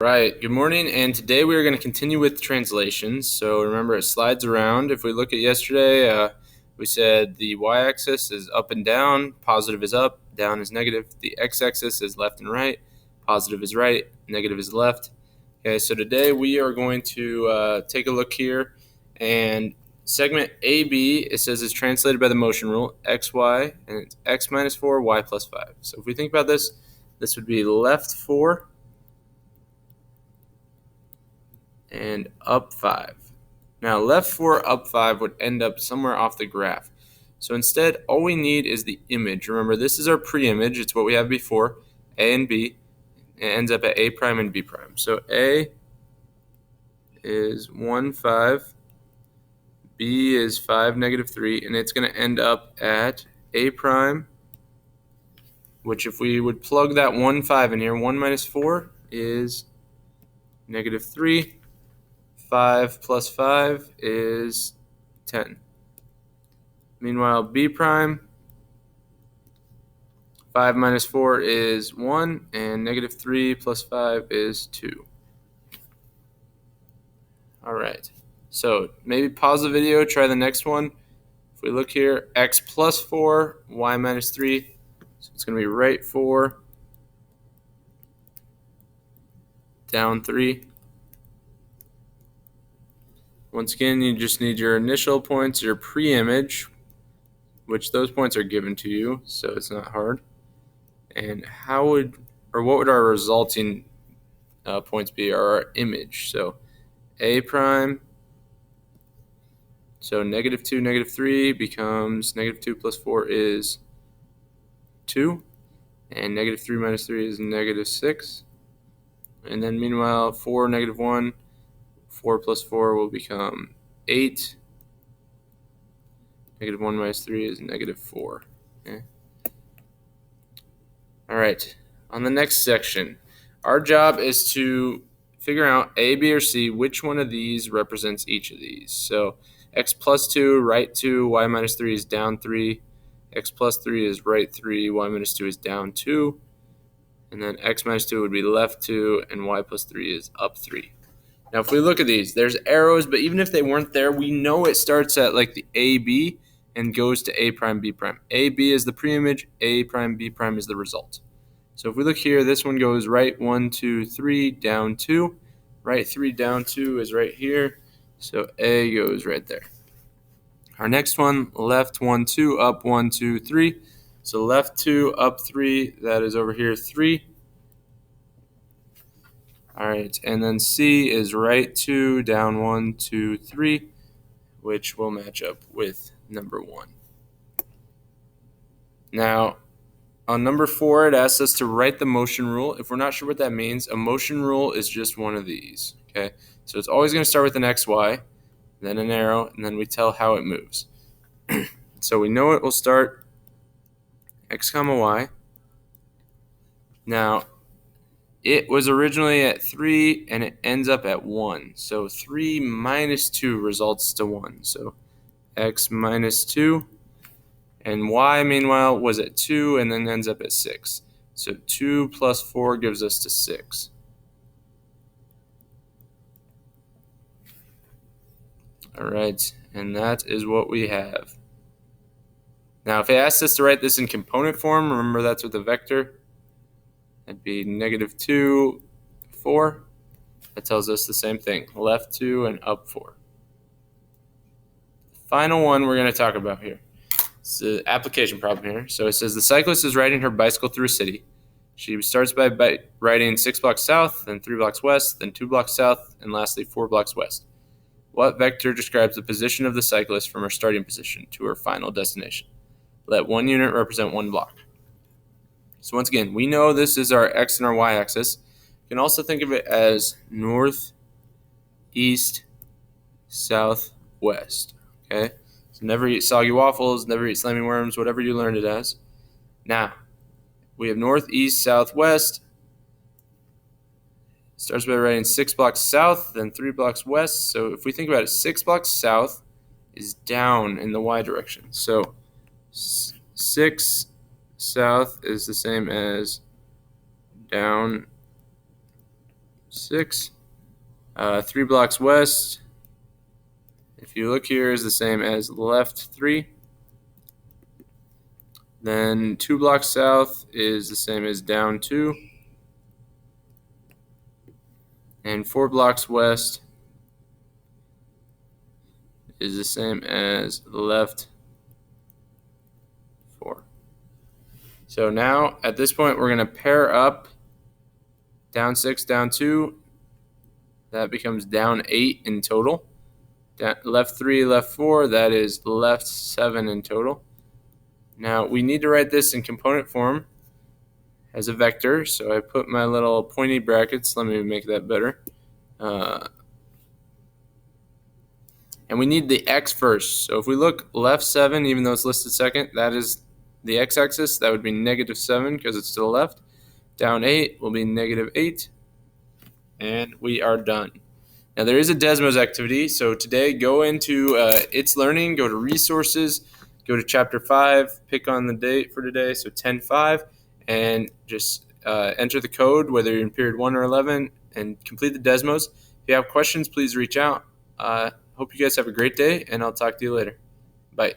Right, good morning, and today we are going to continue with translations. So remember, it slides around. If we look at yesterday, we said the y-axis is up and down, positive is up, down is negative. The x-axis is left and right, positive is right, negative is left. Okay, so today we are going to take a look here, and segment AB, it says is translated by the motion rule, x, y, and it's x minus 4, y plus 5. So if we think about this, this would be left 4, and up 5. Now, left 4, up 5 would end up somewhere off the graph. So instead, all we need is the image. Remember, this is our pre-image. It's what we have before, A and B. It ends up at A prime and B prime. So A is 1, 5. B is 5, negative 3. And it's going to end up at A prime, which if we would plug that 1, 5 in here, 1 minus 4 is negative 3. 5 plus 5 is 10. Meanwhile, B prime, 5 minus 4 is 1, and negative 3 plus 5 is 2. All right, so maybe pause the video, try the next one. If we look here, x plus 4, y minus 3, so it's going to be right 4, down 3. Once again, you just need your initial points, your pre-image, which those points are given to you, so it's not hard. And what would our resulting points be, or our image? So A prime, so negative 2, negative 3 becomes negative 2 plus 4 is 2, and negative 3 minus 3 is negative 6. And then meanwhile, 4, negative 1, 4 plus 4 will become 8. Negative 1 minus 3 is negative 4. Okay. All right, on the next section, our job is to figure out A, B, or C, which one of these represents each of these. So x plus 2, right 2, y minus 3 is down 3, x plus 3 is right 3, y minus 2 is down 2, and then x minus 2 would be left 2, and y plus 3 is up 3. Now, if we look at these, there's arrows, but even if they weren't there, we know it starts at like the AB and goes to A prime, B prime. AB is the pre-image, A prime, B prime is the result. So if we look here, this one goes right 1, 2, 3, down 2. Right 3, down 2 is right here. So A goes right there. Our next one, left 1, 2, up 1, 2, 3. So left 2, up 3, that is over here 3. All right, and then C is right 2, down 1, 2, 3, which will match up with number 1. Now, on number 4, it asks us to write the motion rule. If we're not sure what that means, a motion rule is just one of these, okay? So it's always going to start with an XY, then an arrow, and then we tell how it moves. So we know it will start X comma Y. Now, it was originally at 3, and it ends up at 1. So 3 minus 2 results to 1. So X minus 2. And y, meanwhile, was at 2 and then ends up at 6. So 2 plus 4 gives us to 6. All right, and that is what we have. Now, if it asks us to write this in component form, remember that's with a vector. That'd be negative 2, 4. That tells us the same thing, left 2 and up 4. Final one we're going to talk about here. It's an application problem here. So it says the cyclist is riding her bicycle through a city. She starts by riding 6 blocks south, then 3 blocks west, then 2 blocks south, and lastly 4 blocks west. What vector describes the position of the cyclist from her starting position to her final destination? Let one unit represent one block. So once again, we know this is our x and our y axis. You can also think of it as north, east, south, west. Okay? So never eat soggy waffles, never eat slimy worms, whatever you learned it as. Now, we have north, east, south, west. Starts by writing 6 blocks south, then 3 blocks west. So if we think about it, 6 blocks south is down in the y direction. So 6 south is the same as down 6. 3 blocks west, if you look here, is the same as left 3. Then 2 blocks south is the same as down 2. And 4 blocks west is the same as left 4. So now at this point we're going to pair up down 6, down 2. That becomes down 8 in total. Left 3, left 4, that is left 7 in total. Now we need to write this in component form as a vector, so I put my little pointy brackets. Let me make that better. And we need the x first. So if we look left 7, even though it's listed second, that is the x-axis. That would be -7 because it's to the left. Down 8 will be -8. And we are done. Now there is a Desmos activity. So today go into It's Learning, go to Resources, go to Chapter 5, pick on the date for today, so 10/5, and just enter the code, whether you're in period 1 or 11, and complete the Desmos. If you have questions, please reach out. Hope you guys have a great day, and I'll talk to you later. Bye.